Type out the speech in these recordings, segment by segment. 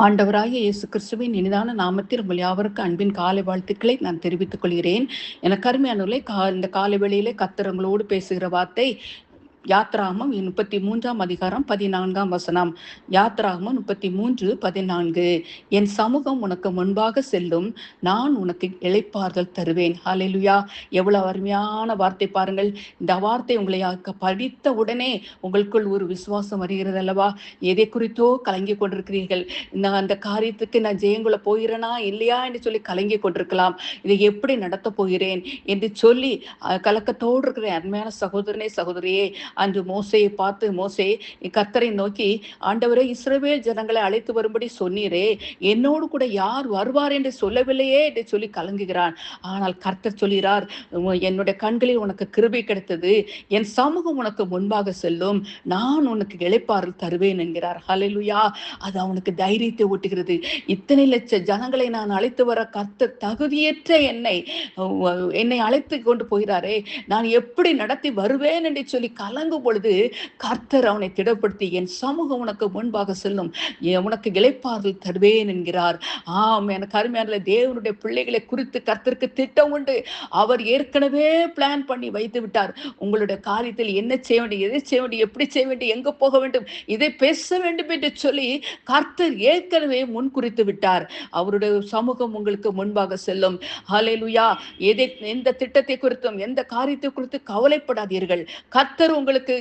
ஆண்டவராகிய இயேசு கிறிஸ்துவின் இனிதான நாமத்தில் உங்கள் யாவருக்கு அன்பின் காலை வாழ்த்துக்களை நான் தெரிவித்துக் கொள்கிறேன். எனக்கு அருமையானவர்களே, இந்த காலை வேளையிலே கர்த்தர் உங்களோடு பேசுகிற வார்த்தை யாத்ராகமம் 33ஆம் அதிகாரம் 14ஆம் வசனம். யாத்ராகமம் 33:14. என் சமூகம் உனக்கு முன்பாக செல்லும், நான் உனக்கு இளைப்பாறுதல் தருவேன். ஹல்லேலூயா! எவ்வளவு அருமையான வார்த்தை பாருங்கள். இந்த வார்த்தை உங்களை படித்த உடனே உங்களுக்குள் ஒரு விசுவாசம் வருகிறது அல்லவா? எதை குறித்தோ கலங்கி கொண்டிருக்கிறீர்கள். நான் அந்த காரியத்துக்கு நான் ஜெயங்குள்ள போகிறேனா இல்லையா என்று சொல்லி கலங்கி கொண்டிருக்கலாம். இதை எப்படி நடத்த போகிறேன் என்று சொல்லி கலக்கத்தோடு இருக்கிற அருமையான சகோதரனே, சகோதரியே, அன்று மோசேயை பார்த்து, மோசே கர்த்தரை நோக்கி, ஆண்டவரே, இஸ்ரவேல் ஜனங்களை அழைத்து வரும்படி சொன்னீரே, என்னோடு கூட யார் வருவார் என்று சொல்லவில்லையே என்று சொல்லி கலங்குகிறான். ஆனால் கர்த்தர் சொல்கிறார், என்னுடைய கண்களில் உனக்கு கிருபை கிடைத்தது, என் சமூகம் உனக்கு முன்பாக செல்லும், நான் உனக்கு இளைப்பாறுதல் தருவேன் என்கிறார். ஹல்லேலூயா! அது அவனுக்கு தைரியத்தை ஊட்டுகிறது. இத்தனை லட்ச ஜனங்களை நான் அழைத்து வர கர்த்தர் தகுதியற்ற என்னை அழைத்து கொண்டு போகிறாரே, நான் எப்படி நடத்தி வருவேன் என்று சொல்லி கலங்கும் பொழுது கர்த்தர் அவனை திடப்படுத்தி, என் சமூகம் உனக்கு முன்பாக செல்லும், உனக்கு இளைப்பாறுதல் தருவேன் என்கிறார். எனக்கு அருமையான தேவனுடைய பிள்ளைகளை குறித்து கர்த்தருக்கு திட்டம் உண்டு. அவர் ஏற்கனவே பிளான் பண்ணி வைத்து விட்டார். உங்களுடைய காரியத்தில் என்ன செய்ய வேண்டும், எதை செய்ய வேண்டும், எப்படி செய்ய வேண்டும், எங்க போக வேண்டும், இதை பேச வேண்டும் என்று சொல்லி கர்த்தர் ஏற்கனவே முன் குறித்து விட்டார். அவருடைய சமூகம் உங்களுக்கு முன்பாக செல்லும். ஹல்லேலூயா! எந்த திட்டத்தை குறித்தும் எந்த காரியத்தை குறித்து கவலைப்படாதீர்கள். கர்த்தர் உங்களுக்கு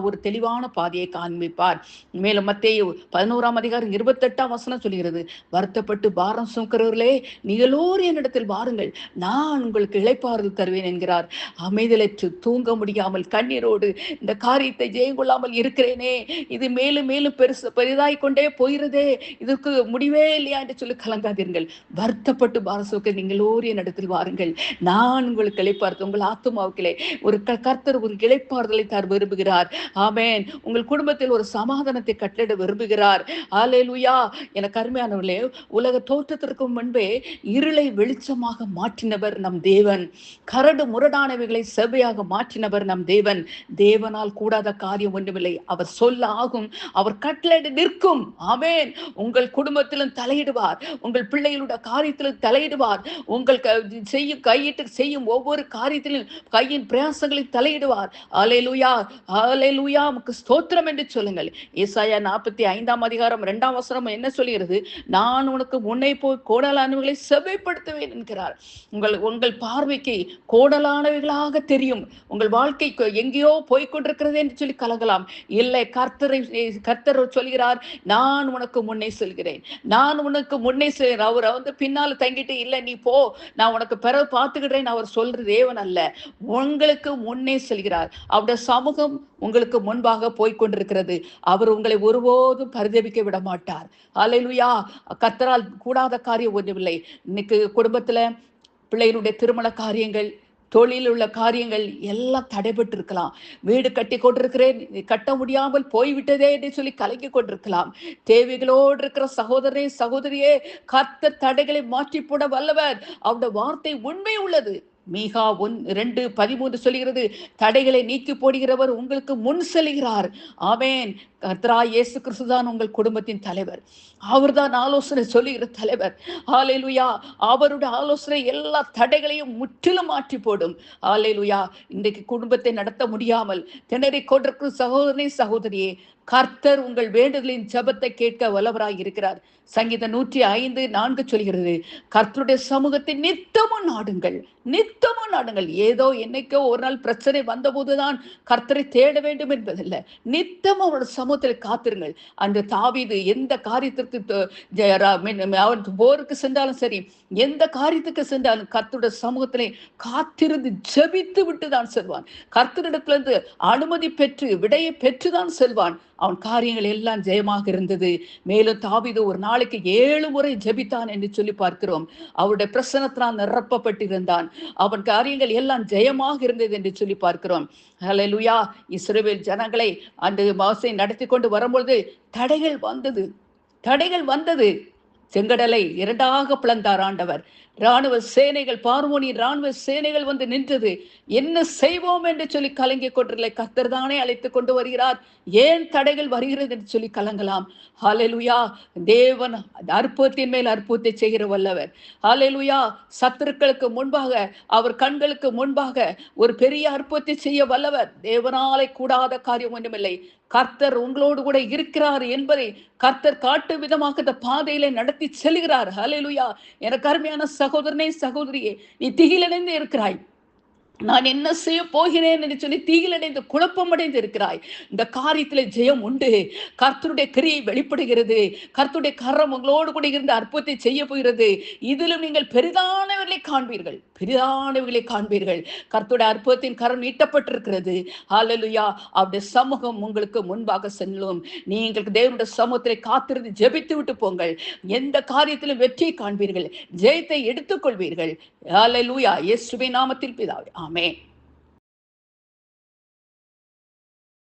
ஒரு தெளிவான பாதையை காண்பிப்பார். மேலும் மத்தேயு 11ஆம் அதிகாரம் 28ஆம் வசனம் சொல்கிறது, வருத்தப்பட்டு பாரம் சுமக்கிறவர்களே, நீங்களோர் என்னிடத்தில் வாருங்கள், நான் உங்களுக்கு இளைப்பாறுதல் தருவேன் என்கிறார். அமைதலற்று தூங்க முடியாமல் கண்ணீரோடு இந்த காரியத்தை ஜெயங்கொள்ளாமல் இருக்கிறேனே, இது மேலும் மேலும் பெரிதாய் கொண்டே போகிறதே, இதற்கு முடிவே இல்லையா என்று சொல்லி கலங்காதீர்கள். வருத்தப்பட்டு பாரம் சுமக்க நீங்களோர் என்னிடத்தில் வாருங்கள், நான் உங்களுக்கு இளைப்பாறுதல், உங்கள் ஆத்துமாவுக்கிலே ஒரு கர்த்தர் ஒரு இளைப்பாறுதலை தர விரும்புகிறார். ஆமென். உங்கள் குடும்பத்தில் ஒரு சமாதானத்தை கட்டளை விரும்புகிறார். ஹல்லேலூயா! எனக்கு அருமையானவர்களே, உலக தோற்றத்திற்கு முன்பே இருளை வெளிச்சமாக மாற்றினவர் நம் தேவன். கரடு முரடானவைகளை செவ்வையாக மாற்றினவர் நம் தேவன். தேவனால் கூடாத காரியம் ஒன்றுமில்லை. அவர் சொல்ல ஆகும், அவர் கட்டளை நிற்கும். ஆமென். உங்கள் குடும்பத்திலும் தலையிடுவார், உங்கள் பிள்ளைகளுடைய காரியத்திலும் தலையிடுவார், உங்கள் கையிட்டு செய்யும் ஒவ்வொரு காரியத்திலும் கையின் பிரயாசங்களில் தலையிடுவார். ஹல்லேலூயா! ஹல்லேலூயா! உமக்கு ஸ்தோத்திரம் என்று சொல்லுங்கள். ஏசாயா 45ஆம் அதிகாரம் 2ஆம் வசனம் என்ன சொல்கிறது? நான் உனக்கு முன்னே போய் கோடலானவைகளை செவ்வைப்படுத்துவேன் என்கிறார். உங்கள் பார்வைக்கு கோடலானவைகளாக தெரியும். உங்கள் வாழ்க்கை எங்கேயோ போய்கொண்டிருக்கிறது என்று சொல்லி கலங்கலாம். இல்லை, கர்த்தர் சொல்கிறார், நான் உனக்கு முன்னே செல்கிறேன், நான் உனக்கு முன்னே செல்கிறேன். அவர் பின்னால தங்கிட்டு இல்லை நீ போ, நான் உனக்கு பிறகு பார்த்துக்கிறேன் அவர் சொல்ற தேவன் அல்ல. உங்களுக்கு முன்னே செல்கிறார். அவருடைய சமூகம் உங்களுக்கு முன்பாக போய்கொண்டிருக்கிறது. அவர் உங்களை ஒருபோதும் பரிதபிக்க விட மாட்டார். ஹல்லேலூயா! கர்த்தரால் கூடாத காரியம் ஒன்றுமில்லை. இன்னைக்கு குடும்பத்துல பிள்ளைகளுடைய திருமண காரியங்கள், தொழில் உள்ள காரியங்கள் எல்லாம் தடைபட்டு இருக்கலாம். வீடு கட்டி கொண்டிருக்கிறேன், கட்ட முடியாமல் போய்விட்டதே என்று சொல்லி கலங்கி கொண்டிருக்கலாம். தேவைகளோடு இருக்கிற சகோதரனே, சகோதரியே, கர்த்தர் தடைகளை மாற்றி போட வல்லவர். அவருடைய வார்த்தை உண்மை உள்ளது. மீகா 2:13 சொல்கிறது, தடைகளை நீக்கி போடுகிறவர் உங்களுக்கு முன் செல்கிறார். ஆமென். கர்த்தராகிய இயேசு கிறிஸ்து தான் உங்கள் குடும்பத்தின் தலைவர். அவர்தான் ஆலோசனை சொல்லுகிற தலைவர். ஹல்லேலூயா! அவருடைய ஆலோசனை எல்லா தடைகளையும் முற்றிலும் மாற்றி போடும். ஹல்லேலூயா! இன்றைக்கு குடும்பத்தை நடத்த முடியாமல் திணறிக் கொண்டிருக்கிற சகோதரனே, சகோதரியே, கர்த்தர் உங்கள் வேண்டுதலின் ஜெபத்தை கேட்க வல்லவராய் இருக்கிறார். சங்கீதம் 105:4 சொல்கிறது, கர்த்தருடைய சமூகத்தை நித்தமும் நாடுங்கள், நித்தமும் நாடுங்கள். ஏதோ என்னைக்கோ ஒரு நாள் பிரச்சனை வந்த போதுதான் கர்த்தரை தேட வேண்டும் என்பதில்லை. நித்தமும் அவருடைய சமூகத்தில் காத்திருங்கள். அந்த தாவீது எந்த காரியத்திற்கு அவன் போருக்கு சென்றாலும் சரி, எந்த காரியத்துக்கு சென்றாலும் கர்த்தருடைய சமூகத்திலே காத்திருந்து ஜெபித்து விட்டு தான் செல்வான். கர்த்தரிடத்திலிருந்து அனுமதி பெற்று விடையை பெற்றுதான் செல்வான். அவன் காரியங்கள் எல்லாம் ஜெயமாக இருந்தது. மேலும் தாவீது ஒரு நாளைக்கு 7 முறை ஜெபித்தான் என்று சொல்லி பார்க்கிறோம். அவருடைய பிரசன்னத்தினால் நிரப்பப்பட்டிருந்தான். அவன் காரியங்கள் எல்லாம் ஜெயமாக இருந்தது என்று சொல்லி பார்க்கிறோம். ஹல்லேலூயா! இஸ்ரவேல் ஜனங்களை அந்த மோசே நடத்தி கொண்டு வரும்பொழுது தடைகள் வந்தது. செங்கடலை இரண்டாக பிளந்தார் ஆண்டவர். ராணுவ சேனைகள், பார்வோனின் ராணுவ சேனைகள் வந்து நின்றது. என்ன செய்வோம் என்று சொல்லி கலங்கிக் கொண்டிருந்த கர்த்தர் தானே அழைத்துக் கொண்டு வருகிறார். ஏன் தடைகள் வருகிறது என்று சொல்லி கலங்கலாம். ஹல்லேலூயா. தேவன் அற்புதத்தின் மேல் அற்புதத்தை செய்கிற வல்லவர். ஹல்லேலூயா. சத்துருக்களுக்கு முன்பாக, அவர் கண்களுக்கு முன்பாக ஒரு பெரிய அற்புதத்தை செய்ய வல்லவர். தேவனாலே கூடாத காரியம் ஒன்றுமில்லை. கர்த்தர் உங்களோடு கூட இருக்கிறார் என்பதை கர்த்தர் காட்டு விதமாக இந்த பாதையில நடத்தி செல்கிறார். ஹல்லேலூயா. எனக்கு அருமையான சகோதரனே, சகோதரியே, நீ திகிலடைந்து இருக்கிறாய். நான் என்ன செய்ய போகிறேன் என்று சொல்லி தீகிலடைந்து குழப்பமடைந்து இருக்கிறாய். இந்த காரியத்திலே ஜெயம் உண்டு. கர்த்தருடைய கிரியை வெளிப்படுகிறது. கர்த்தருடைய கரம் உங்களோடு கூட இருந்து அற்புதத்தை செய்ய போகிறது. இதிலும் நீங்கள் பெரிதானவர்களை காண்பீர்கள், பெரிதானவர்களை காண்பீர்கள். கர்த்தருடைய அற்புதத்தின் கரம் நீட்டப்பட்டிருக்கிறது. ஹல்லேலூயா. அவருடைய சமூகம் உங்களுக்கு முன்பாக செல்லும். நீங்கள் தேவனுடைய சமூகத்திலே காத்திருந்து ஜெபித்து விட்டு போங்கள். எந்த காரியத்திலும் வெற்றியை காண்பீர்கள், ஜெயத்தை எடுத்துக்கொள்வீர்கள். ஹல்லேலூயா. இயேசுவின் நாமத்தில் பிதாவே, ஆமென்.